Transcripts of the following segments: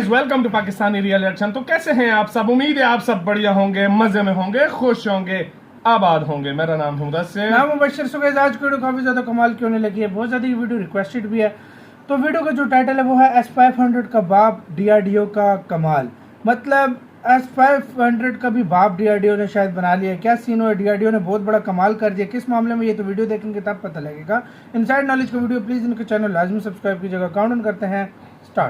Guys, welcome to Pakistani real action. तो कैसे हैं आप सब? उम्मीद है आप सब बढ़िया होंगे, मजे में होंगे, खुश होंगे, आबाद होंगे। मेरा नाम है मुदस्सिर, नाम मुबश्शिर। सो गाइस, आज की वीडियो काफी ज्यादा कमाल की होने लगी है। बहुत ज्यादा ये वीडियो रिक्वेस्टेड भी है। तो वीडियो का जो टाइटल है वो है S500 का बाप DRDO का कमाल। मतलब S500 का भी बाप DRDO ने शायद बना लिया। क्या सीन हुआ? DRDO ने बहुत बड़ा कमाल कर दिया। किस मामले में, ये तो वीडियो देखेंगे तब पता लगेगा। इनसाइड नॉलेज का वीडियो प्लीज इनके चैनल लाजमी सब्सक्राइब कीजिएगा। काउंट करते हैं।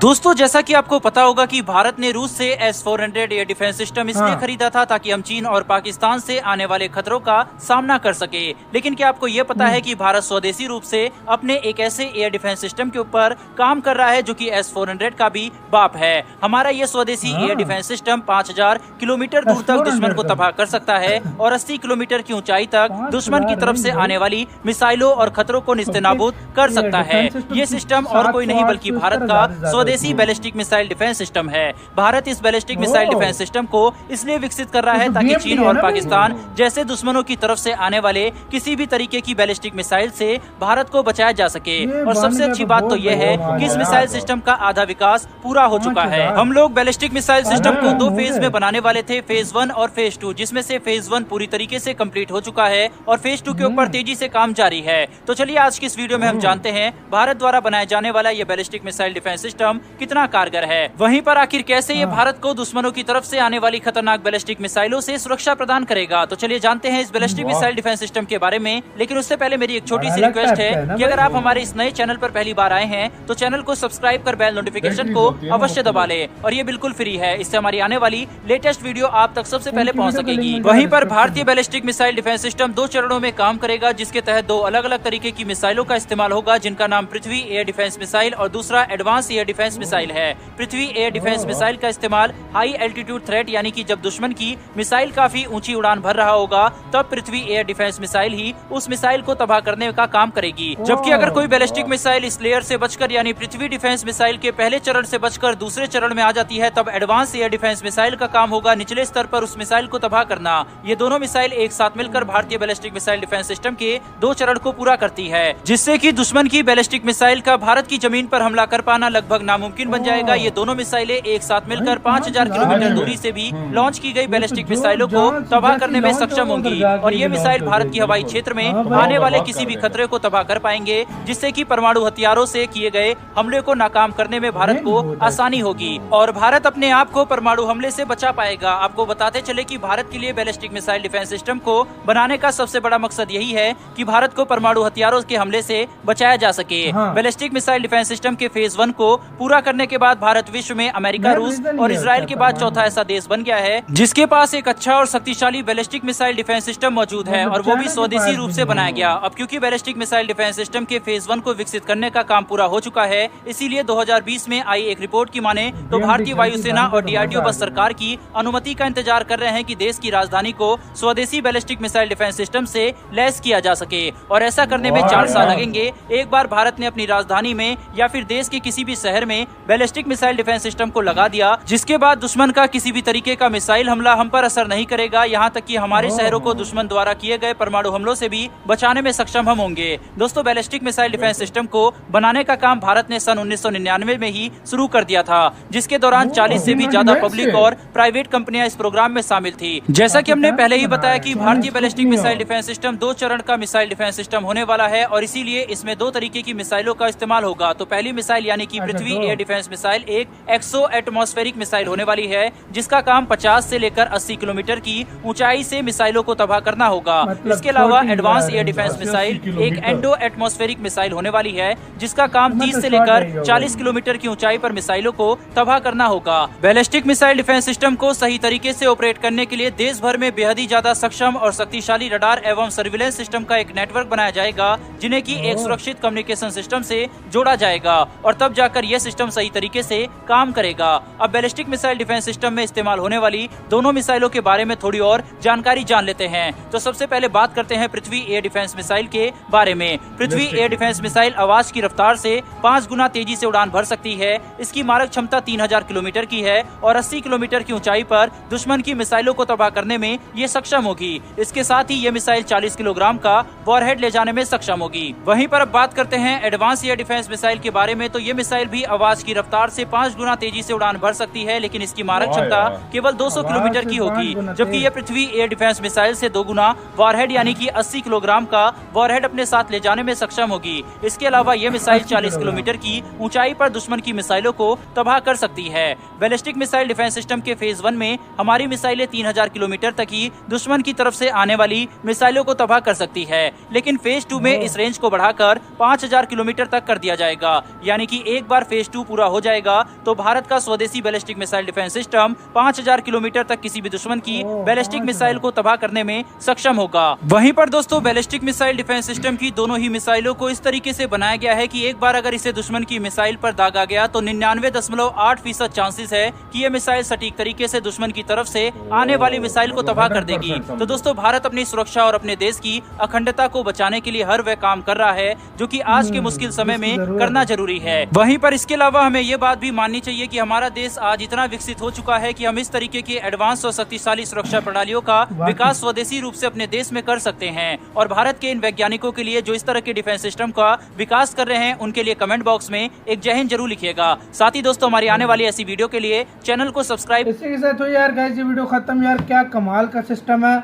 दोस्तों, जैसा कि आपको पता होगा कि भारत ने रूस से S400 एयर डिफेंस सिस्टम इसलिए खरीदा था ताकि हम चीन और पाकिस्तान से आने वाले खतरों का सामना कर सके। लेकिन क्या आपको ये पता है कि भारत स्वदेशी रूप से अपने एक ऐसे एयर डिफेंस सिस्टम के ऊपर काम कर रहा है जो कि S400 का भी बाप है। हमारा ये स्वदेशी एयर डिफेंस सिस्टम 5000 किलोमीटर दूर तक दुश्मन को तबाह कर सकता है और 80 किलोमीटर की ऊंचाई तक दुश्मन की तरफ से आने वाली मिसाइलों और खतरों को निस्तेनाबूद कर सकता है। ये सिस्टम और कोई नहीं बल्कि भारत का स्वदेशी बैलिस्टिक मिसाइल डिफेंस सिस्टम है। भारत इस बैलिस्टिक मिसाइल डिफेंस सिस्टम को इसलिए विकसित कर रहा है ताकि चीन और पाकिस्तान जैसे दुश्मनों की तरफ से आने वाले किसी भी तरीके की बैलिस्टिक मिसाइल से भारत को बचाया जा सके। और सबसे अच्छी बात तो यह है कि इस मिसाइल सिस्टम का आधा विकास पूरा हो चुका है। हम लोग बैलिस्टिक मिसाइल सिस्टम को 2 फेज में बनाने वाले थे, फेज 1 और फेज 2, जिसमें से फेज 1 पूरी तरीके से कंप्लीट हो चुका है और फेज 2 के ऊपर तेजी से काम जारी है। तो चलिए आज की इस वीडियो में हम जानते हैं भारत द्वारा बनाया जाने वाला ये बैलिस्टिक मिसाइल डिफेंस सिस्टम कितना कारगर है। वहीं पर आखिर कैसे ये भारत को दुश्मनों की तरफ से आने वाली खतरनाक बैलिस्टिक मिसाइलों से सुरक्षा प्रदान करेगा। तो चलिए जानते हैं इस बैलिस्टिक मिसाइल डिफेंस सिस्टम के बारे में। लेकिन उससे पहले मेरी एक छोटी सी रिक्वेस्ट है कि अगर आप हमारे इस नए चैनल पर पहली बार आए हैं तो चैनल को सब्सक्राइब कर बेल नोटिफिकेशन को अवश्य दबा ले। और ये बिल्कुल फ्री है, इससे हमारी आने वाली लेटेस्ट वीडियो आप तक सबसे पहले पहुंच सकेगी। वहीं पर भारतीय बैलिस्टिक मिसाइल डिफेंस सिस्टम 2 चरणों में काम करेगा, जिसके तहत 2 अलग अलग तरीके की मिसाइलों का इस्तेमाल होगा, जिनका नाम पृथ्वी एयर डिफेंस मिसाइल और दूसरा एडवांस एयर डिफेंस मिसाइल है। पृथ्वी एयर डिफेंस मिसाइल का इस्तेमाल हाई एल्टीट्यूड थ्रेट यानी कि जब दुश्मन की मिसाइल काफी ऊंची उड़ान भर रहा होगा तब पृथ्वी एयर डिफेंस मिसाइल ही उस मिसाइल को तबाह करने का काम करेगी। जबकि अगर कोई बैलिस्टिक मिसाइल इस लेयर से बचकर यानी पृथ्वी डिफेंस मिसाइल के पहले चरण से बचकर दूसरे चरण में आ जाती है तब एडवांस एयर डिफेंस मिसाइल का काम होगा निचले स्तर पर उस मिसाइल को तबाह करना। ये दोनों मिसाइल एक साथ मिलकर भारतीय बैलिस्टिक मिसाइल डिफेंस सिस्टम के 2 चरण को पूरा करती है, जिससे कि दुश्मन की बैलिस्टिक मिसाइल का भारत की जमीन पर हमला कर पाना लगभग नामुमकिन बन जाएगा। ये दोनों मिसाइलें एक साथ मिलकर 5000 किलोमीटर दूरी से भी लॉन्च की गई बैलिस्टिक मिसाइलों को तबाह करने में सक्षम होंगी। और ये मिसाइल भारत की हवाई क्षेत्र में आने वाले किसी भी खतरे को तबाह कर पाएंगे, जिससे कि परमाणु हथियारों से किए गए हमले को नाकाम करने में भारत को आसानी होगी और भारत अपने आप को परमाणु हमले से बचा पाएगा। आपको बताते चले कि भारत के लिए बैलिस्टिक मिसाइल डिफेंस सिस्टम को बनाने का सबसे बड़ा मकसद यही है कि भारत को परमाणु हथियारों के हमले से बचाया जा सके। बैलिस्टिक मिसाइल डिफेंस सिस्टम के फेज 1 को पूरा करने के बाद भारत विश्व में अमेरिका, रूस और इजराइल के बाद चौथा ऐसा देश बन गया है जिसके पास एक अच्छा और शक्तिशाली बैलिस्टिक मिसाइल डिफेंस सिस्टम मौजूद है और वो भी स्वदेशी रूप से बनाया गया। अब क्योंकि बैलिस्टिक मिसाइल डिफेंस सिस्टम के फेज 1 को विकसित करने का काम पूरा हो चुका है, इसीलिए 2020 में आई एक रिपोर्ट की माने तो भारतीय वायुसेना और DRDO बस सरकार की अनुमति का इंतजार कर रहे हैं कि देश की राजधानी को स्वदेशी बैलिस्टिक मिसाइल डिफेंस सिस्टम से लैस किया जा सके। और ऐसा करने में 4 साल लगेंगे। एक बार भारत ने अपनी राजधानी में या फिर देश के किसी भी शहर में बैलिस्टिक मिसाइल डिफेंस सिस्टम को लगा दिया, जिसके बाद दुश्मन का किसी भी तरीके का मिसाइल हमला हम पर असर नहीं करेगा। यहाँ तक कि हमारे शहरों को दुश्मन द्वारा किए गए परमाणु हमलों से भी बचाने में सक्षम हम होंगे। दोस्तों, बैलिस्टिक मिसाइल डिफेंस सिस्टम को बनाने का काम भारत ने सन 1999 में ही शुरू कर दिया था, जिसके दौरान 40 से भी ज्यादा पब्लिक और प्राइवेट कंपनियां इस प्रोग्राम में शामिल थी। जैसा कि हमने पहले ही बताया कि भारतीय बैलिस्टिक मिसाइल डिफेंस सिस्टम 2 चरण का मिसाइल डिफेंस सिस्टम होने वाला है और इसीलिए इसमें 2 तरीके की मिसाइलों का इस्तेमाल होगा। तो पहली मिसाइल यानी कि पृथ्वी एयर डिफेंस मिसाइल एक एक्सो एटमॉस्फेरिक मिसाइल होने वाली है, जिसका काम 50 से लेकर 80 किलोमीटर की ऊंचाई से मिसाइलों को तबाह करना होगा। इसके अलावा एडवांस एयर डिफेंस मिसाइल एक एंडो एटमॉस्फेरिक मिसाइल होने वाली है, जिसका काम 30 से लेकर 40 किलोमीटर की ऊंचाई पर मिसाइलों को तबाह करना होगा। बैलिस्टिक मिसाइल डिफेंस सिस्टम को सही तरीके से ऑपरेट करने के लिए देश भर में बेहद ही ज्यादा सक्षम और शक्तिशाली रडार एवं सर्विलेंस सिस्टम का एक नेटवर्क बनाया जाएगा, जिन्हें की एक सुरक्षित कम्युनिकेशन सिस्टम से जोड़ा जाएगा और तब जाकर यह सिस्टम सही तरीके से काम करेगा। अब बैलिस्टिक मिसाइल डिफेंस सिस्टम में इस्तेमाल होने वाली दोनों मिसाइलों के बारे में थोड़ी और जानकारी जान लेते हैं। तो सबसे पहले बात करते हैं पृथ्वी एयर डिफेंस मिसाइल के बारे में। पृथ्वी एयर डिफेंस मिसाइल आवाज की रफ्तार से 5 गुना तेजी से उड़ान भर सकती है। इसकी मारक क्षमता 3000 किलोमीटर की है और 80 किलोमीटर की ऊंचाई पर दुश्मन की मिसाइलों को तबाह करने में ये सक्षम होगी। इसके साथ ही ये मिसाइल 40 किलोग्राम का वॉरहेड ले जाने में सक्षम होगी। वहीं पर अब बात करते हैं एडवांस एयर डिफेंस मिसाइल के बारे में। तो ये मिसाइल भी भी आवाज की रफ्तार से 5 गुना तेजी से उड़ान भर सकती है, लेकिन इसकी मारक क्षमता केवल 200 किलोमीटर की होगी, जबकि यह पृथ्वी एयर डिफेंस मिसाइल से 2 गुना वॉरहेड यानी कि 80 किलोग्राम का वॉरहेड अपने साथ ले जाने में सक्षम होगी। इसके अलावा यह मिसाइल 40 किलोमीटर की ऊंचाई पर दुश्मन की मिसाइलों को तबाह कर सकती है। बैलिस्टिक मिसाइल डिफेंस सिस्टम के फेज 1 में हमारी मिसाइलें 3000 किलोमीटर तक ही दुश्मन की तरफ से आने वाली मिसाइलों को तबाह कर सकती है, लेकिन फेज 2 में इस रेंज को बढ़ाकर 5000 किलोमीटर तक कर दिया जाएगा। यानी कि एक बार फेज 2 पूरा हो जाएगा तो भारत का स्वदेशी ballistic missile defence system 5000 kilometre तक किसी भी दुश्मन की बैलिस्टिक मिसाइल को तबाह करने में सक्षम होगा। वहीं पर दोस्तों बैलिस्टिक मिसाइल डिफेंस सिस्टम की दोनों ही मिसाइलों को इस तरीके से बनाया गया है कि एक बार अगर इसे दुश्मन की मिसाइल पर दागा गया तो 99.8% चांसेस है कि ये मिसाइल सटीक तरीके से दुश्मन की तरफ से आने वाली मिसाइल को तबाह कर देगी। तो दोस्तों भारत अपनी सुरक्षा और अपने देश की अखंडता को बचाने के लिए हर वह काम कर रहा है जो कि आज के मुश्किल समय में करना जरूरी है। वहीं पर इसके अलावा हमें ये बात भी माननी चाहिए कि हमारा देश आज इतना विकसित हो चुका है कि हम इस तरीके की एडवांस और शक्तिशाली सुरक्षा प्रणालियों का विकास स्वदेशी रूप से अपने देश में कर सकते हैं। और भारत के इन वैज्ञानिकों के लिए जो इस तरह के डिफेंस सिस्टम का विकास कर रहे हैं उनके लिए कमेंट बॉक्स में एक जय हिंद जरूर लिखिएगा। साथ ही दोस्तों हमारी आने वाली ऐसी वीडियो के लिए चैनल को सब्सक्राइब। इसी के साथ हो यार गाइस ये वीडियो खत्म। यार क्या कमाल का सिस्टम है।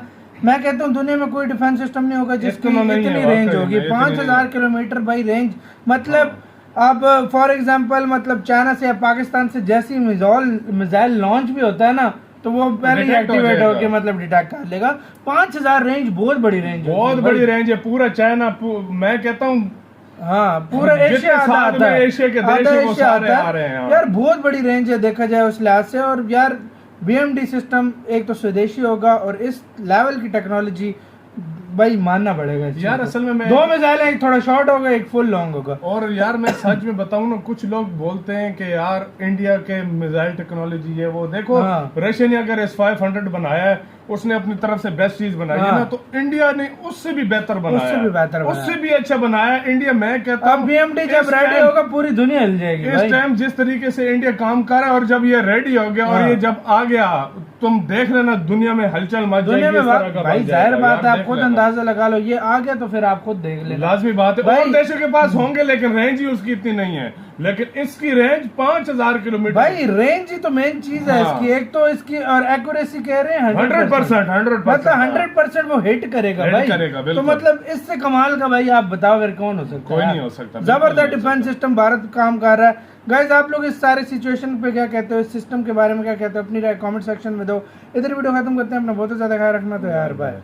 मैं कहता हूँ दुनिया में कोई डिफेंस सिस्टम नहीं होगा जिसकी इतनी रेंज होगी। 5000 किलोमीटर बाई रेंज। मतलब अब फॉर एग्जांपल मतलब चाइना से या पाकिस्तान से जैसी मिसाइल लॉन्च भी होता है ना तो वो पहले ही एक्टिवेट होकर मतलब डिटेक्ट कर लेगा। 5000 रेंज बहुत बड़ी रेंज, बहुत बड़ी रेंज है। पूरा चाइना मैं कहता हूँ हाँ पूरा एशिया आता है, एशिया के देश वो सारे आ रहे हैं यार। बहुत बड़ी रेंज है देखा जाए उस लिहाज से। और यार BMD सिस्टम एक तो स्वदेशी होगा और इस लेवल की टेक्नोलॉजी भाई मानना पड़ेगा यार। असल में 2 मिसाइल एक थोड़ा शॉर्ट होगा एक फुल लॉन्ग होगा। और यार मैं सच में बताऊं ना, कुछ लोग बोलते हैं कि यार इंडिया के मिसाइल टेक्नोलॉजी है वो देखो। रशिया ने अगर S-500 बनाया है उसने अपनी तरफ से बेस्ट चीज बनाई है ना, तो इंडिया ने उससे भी बेहतर बनाया, उससे भी अच्छा बनाया इंडिया। मैं कहता हूँ BMD जब रेडी होगा पूरी दुनिया हिल जाएगी। इस टाइम जिस तरीके से इंडिया काम कर रहा है और जब ये रेडी हो गया और ये जब आ गया तुम देख लेना दुनिया में हलचल मच जाएगी। भाई जाहिर बात है आप खुद अंदाजा लगा लो। ये आ गया तो फिर आप खुद देख लेना। लाजमी बात है। और देशों के पास होंगे लेकिन रेंज ही उसकी इतनी नहीं है, लेकिन इसकी रेंज 5000 किलोमीटर। भाई रेंज ही तो मेन चीज है इसकी। एक तो इसकी और एक्यूरेसी कह रहे हैं 100%। मतलब 100% वो हिट करेगा भाई। तो मतलब इससे कमाल का भाई आप बताओ फिर कौन हो सकता है? कोई नहीं हो सकता। जबरदस्त डिफेंस सिस्टम भारत काम कर रहा है। गाइस आप लोग इस सारे सिचुएशन पे क्या कहते हो, इस सिस्टम के बारे में क्या कहते हो, अपनी राय कमेंट सेक्शन में दो। इधर वीडियो खत्म करते हैं। अपना बहुत ज्यादा ख्याल रखना। तो यार बाय।